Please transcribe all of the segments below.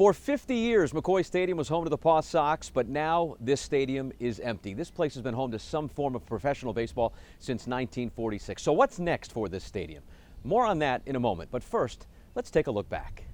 For 50 years, McCoy Stadium was home to the Paw Sox, but now this stadium is empty. This place has been home to some form of professional baseball since 1946. So what's next for this stadium? More on that in a moment, but first, let's take a look back.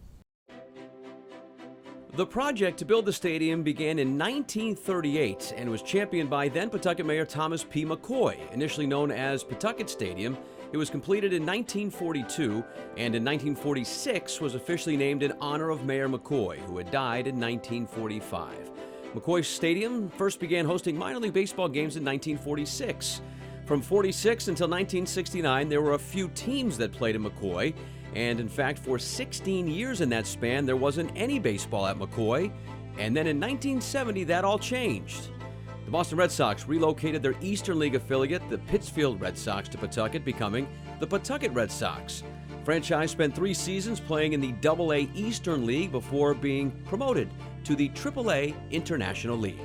The project to build the stadium began in 1938 and was championed by then Pawtucket Mayor Thomas P. McCoy, initially known as Pawtucket Stadium. It was completed in 1942 and in 1946 was officially named in honor of Mayor McCoy, who had died in 1945. McCoy Stadium first began hosting minor league baseball games in 1946. From 46 until 1969, there were a few teams that played in McCoy. And in fact, for 16 years in that span, there wasn't any baseball at McCoy. And then in 1970, that all changed. The Boston Red Sox relocated their Eastern League affiliate, the Pittsfield Red Sox, to Pawtucket, becoming the Pawtucket Red Sox. The franchise spent 3 seasons playing in the AA Eastern League before being promoted to the AAA International League.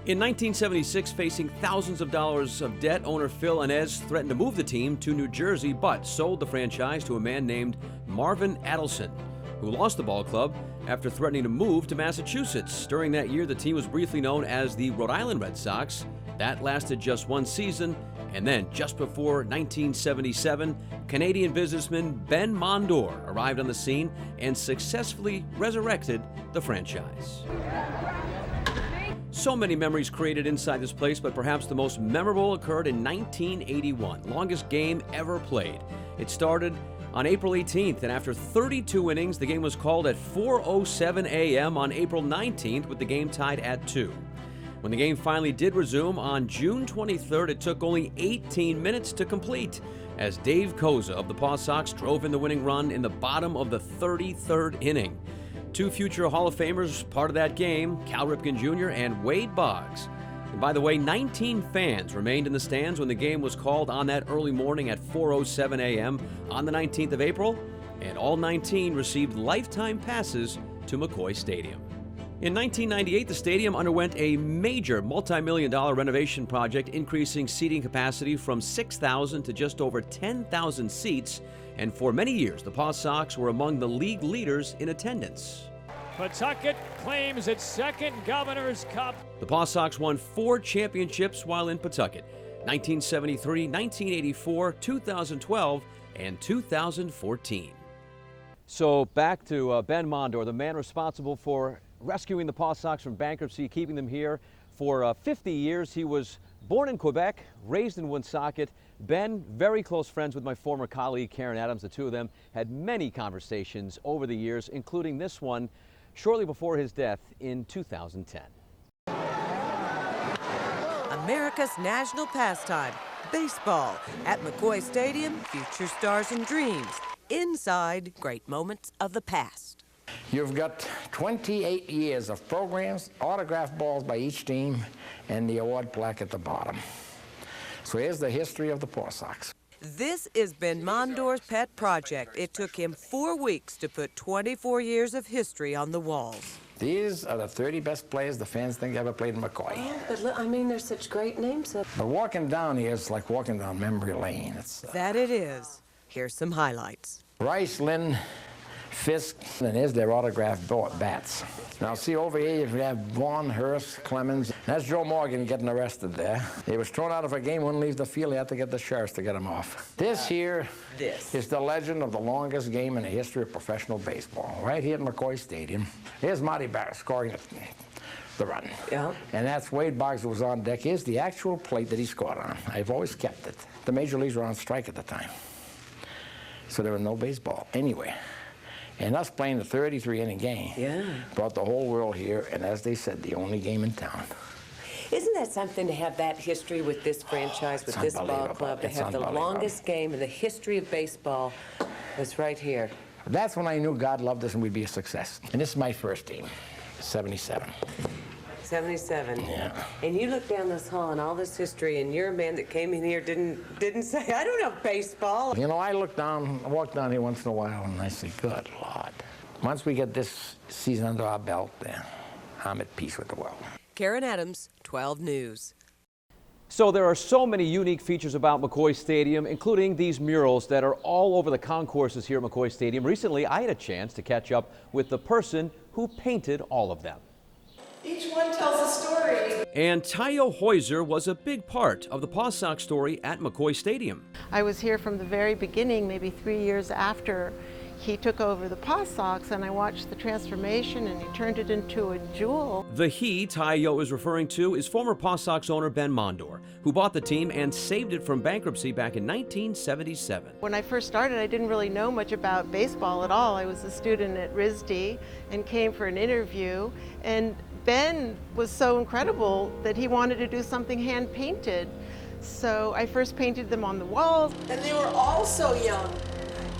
In 1976, facing thousands of dollars of debt, owner Phil Inez threatened to move the team to New Jersey, but sold the franchise to a man named Marvin Adelson, who lost the ball club after threatening to move to Massachusetts. During that year, the team was briefly known as the Rhode Island Red Sox. That lasted just 1 season, and then just before 1977, Canadian businessman Ben Mondor arrived on the scene and successfully resurrected the franchise. So many memories created inside this place, but perhaps the most memorable occurred in 1981, longest game ever played. It started on April 18th, and after 32 innings, the game was called at 4:07 a.m. on April 19th, with the game tied at 2. When the game finally did resume on June 23rd, it took only 18 minutes to complete, as Dave Koza of the Paw Sox drove in the winning run in the bottom of the 33rd inning. 2 future Hall of Famers part of that game, Cal Ripken Jr. and Wade Boggs. And by the way, 19 fans remained in the stands when the game was called on that early morning at 4:07 a.m. on the 19th of April, and all 19 received lifetime passes to McCoy Stadium. In 1998, the stadium underwent a major multi-million-dollar renovation project, increasing seating capacity from 6,000 to just over 10,000 seats. And for many years, the Paw Sox were among the league leaders in attendance. Pawtucket claims its second Governor's Cup. The Paw Sox won 4 championships while in Pawtucket: 1973, 1984, 2012, and 2014. So back to Ben Mondor, the man responsible for rescuing the Paw Sox from bankruptcy, keeping them here for 50 years. He was born in Quebec, raised in Woonsocket. Ben, very close friends with my former colleague Karen Adams. The two of them had many conversations over the years, including this one shortly before his death in 2010. America's national pastime, baseball, at McCoy Stadium, future stars and dreams, inside great moments of the past. You've got 28 years of programs, autographed balls by each team, and the award plaque at the bottom. So here's the history of the Paw Sox. This is Ben Mondor's pet project. It took him 4 weeks to put 24 years of history on the walls. These are the 30 best players the fans think ever played in McCoy. Oh, but look, I mean, there's such great names up. But walking down here is like walking down memory lane. That it is. Here's some highlights. Rice, Lynn, Fisk, and there's their autographed bats. Now see over here you have Vaughn, Hurst, Clemens. That's Joe Morgan getting arrested there. He was thrown out of a game, wouldn't leave the field. He had to get the sheriffs to get him off. This here is the legend of the longest game in the history of professional baseball. Right here at McCoy Stadium. Here's Marty Barrett scoring the run. Yeah. And that's Wade Boggs who was on deck. Here's the actual plate that he scored on. I've always kept it. The major leagues were on strike at the time, so there was no baseball anywhere. And us playing the 33-inning game brought the whole world here, and as they said, the only game in town. Isn't that something to have that history with this franchise, with this ball club, to have the longest game in the history of baseball was right here? That's when I knew God loved us and we'd be a success. And this is my first team, 77. 77. Yeah. And you look down this hall and all this history, and you're a man that came in here didn't say, I don't know baseball. You know, I walk down here once in a while, and I say, good Lord. Once we get this season under our belt, then I'm at peace with the world. Karen Adams, 12 News. So there are so many unique features about McCoy Stadium, including these murals that are all over the concourses here at McCoy Stadium. Recently, I had a chance to catch up with the person who painted all of them. Each one tells a story. And Tayo Heuser was a big part of the Paw Sox story at McCoy Stadium. I was here from the very beginning, maybe 3 years after he took over the Paw Sox, and I watched the transformation, and he turned it into a jewel. The he Tayo is referring to is former Paw Sox owner Ben Mondor, who bought the team and saved it from bankruptcy back in 1977. When I first started, I didn't really know much about baseball at all. I was a student at RISD and came for an interview, and Ben was so incredible that he wanted to do something hand-painted. So I first painted them on the walls. And they were all so young.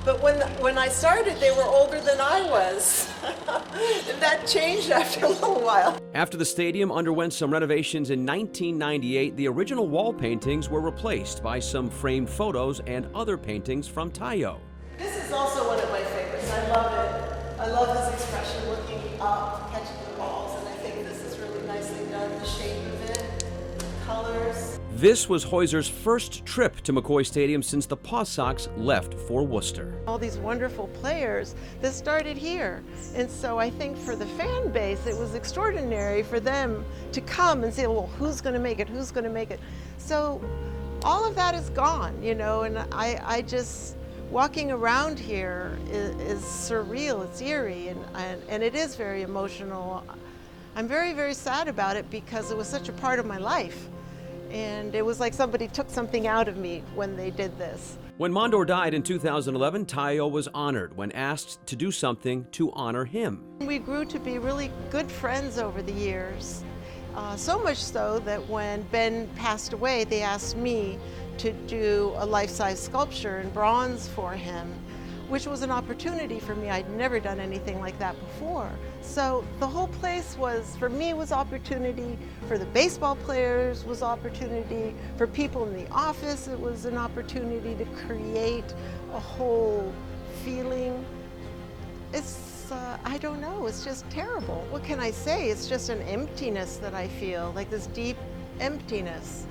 But when I started, they were older than I was. And that changed after a little while. After the stadium underwent some renovations in 1998, the original wall paintings were replaced by some framed photos and other paintings from Tayo. This is also one of my favorites. I love it. I love his expression looking up, catching the balls, and I think this is really nicely done. The shape of it, the colors. This was Heuser's first trip to McCoy Stadium since the Paw Sox left for Worcester. All these wonderful players that started here. And so I think for the fan base, it was extraordinary for them to come and say, well, who's going to make it? Who's going to make it? So all of that is gone, you know, and I just, walking around here is surreal, it's eerie, and it is very emotional. I'm very, very sad about it because it was such a part of my life. And it was like somebody took something out of me when they did this. When Mondor died in 2011, Tayo was honored when asked to do something to honor him. We grew to be really good friends over the years. So much so that when Ben passed away, they asked me to do a life-size sculpture in bronze for him, which was an opportunity for me. I'd never done anything like that before. So the whole place was, for me, was opportunity. For the baseball players was opportunity. For people in the office, it was an opportunity to create a whole feeling. It's, I don't know, it's just terrible. What can I say? It's just an emptiness that I feel, like this deep emptiness.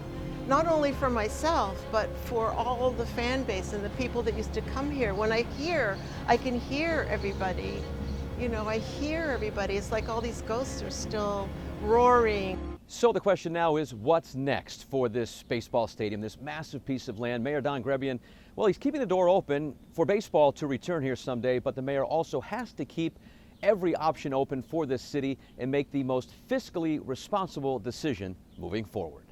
Not only for myself, but for all the fan base and the people that used to come here. When I can hear everybody. You know, I hear everybody. It's like all these ghosts are still roaring. So the question now is, what's next for this baseball stadium, this massive piece of land? Mayor Don Grebian, well, he's keeping the door open for baseball to return here someday, but the mayor also has to keep every option open for this city and make the most fiscally responsible decision moving forward.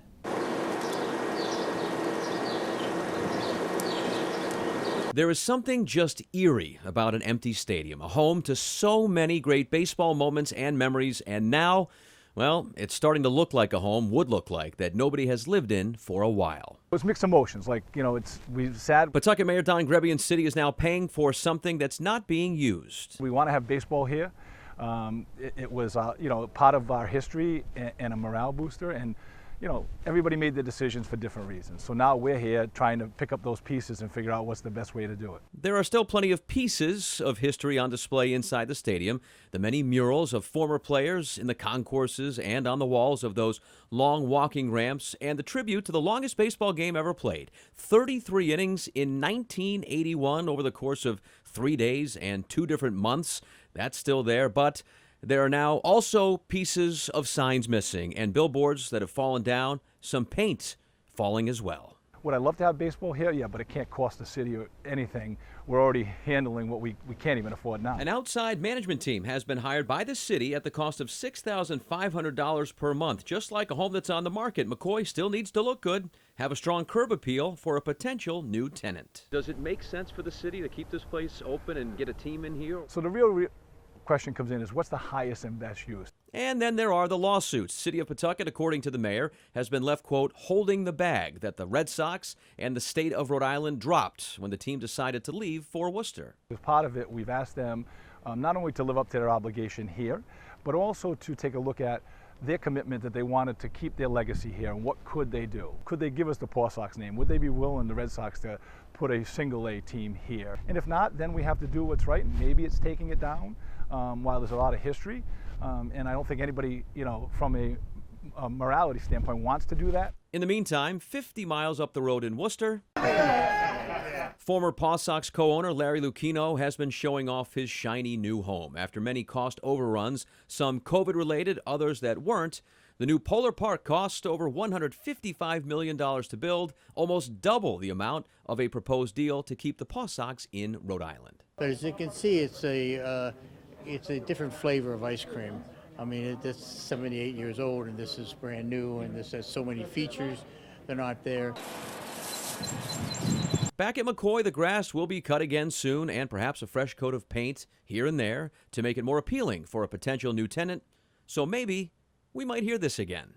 There is something just eerie about an empty stadium, a home to so many great baseball moments and memories, and now, well, it's starting to look like a home would look like that nobody has lived in for a while. It's mixed emotions, like, you know, we're sad. Pawtucket Mayor Don Grebian City is now paying for something that's not being used. We want to have baseball here. It was, you know, part of our history and a morale booster, and you know, everybody made the decisions for different reasons. So now we're here trying to pick up those pieces and figure out what's the best way to do it. There are still plenty of pieces of history on display inside the stadium. The many murals of former players in the concourses and on the walls of those long walking ramps, and the tribute to the longest baseball game ever played. 33 innings in 1981 over the course of 3 days and 2 different months. That's still there, but there are now also pieces of signs missing and billboards that have fallen down, some paint falling as well. Would I love to have baseball here? Yeah, but it can't cost the city or anything. We're already handling what we can't even afford now. An outside management team has been hired by the city at the cost of $6,500 per month. Just like a home that's on the market, McCoy still needs to look good, have a strong curb appeal for a potential new tenant. Does it make sense for the city to keep this place open and get a team in here? So the real question comes in is, what's the highest and best use? And then there are the lawsuits. City of Pawtucket, according to the mayor, has been left, quote, holding the bag that the Red Sox and the state of Rhode Island dropped when the team decided to leave for Worcester. As part of it, we've asked them not only to live up to their obligation here, but also to take a look at their commitment that they wanted to keep their legacy here, and what could they do? Could they give us the Paw Sox name? Would they be willing, the Red Sox, to put a single-A team here? And if not, then we have to do what's right, and maybe it's taking it down while there's a lot of history. And I don't think anybody, you know, from a morality standpoint wants to do that. In the meantime, 50 miles up the road in Worcester, former Paw Sox co-owner Larry Lucchino has been showing off his shiny new home. After many cost overruns, some COVID-related, others that weren't, the new Polar Park cost over $155 million to build, almost double the amount of a proposed deal to keep the Paw Sox in Rhode Island. But as you can see, it's a different flavor of ice cream. I mean, it's 78 years old, and this is brand new, and this has so many features that aren't there. Back at McCoy, the grass will be cut again soon, and perhaps a fresh coat of paint here and there to make it more appealing for a potential new tenant. So maybe we might hear this again.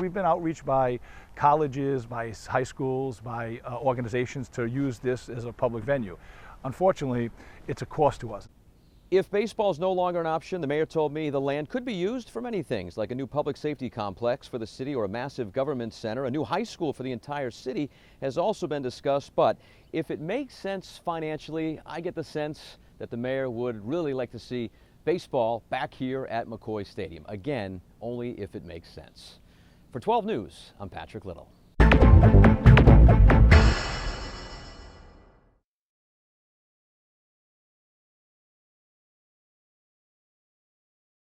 We've been outreached by colleges, by high schools, by organizations to use this as a public venue. Unfortunately, it's a cost to us. If baseball is no longer an option, the mayor told me the land could be used for many things, like a new public safety complex for the city or a massive government center. A new high school for the entire city has also been discussed. But if it makes sense financially, I get the sense that the mayor would really like to see baseball back here at McCoy Stadium. Again, only if it makes sense. For 12 News, I'm Patrick Little.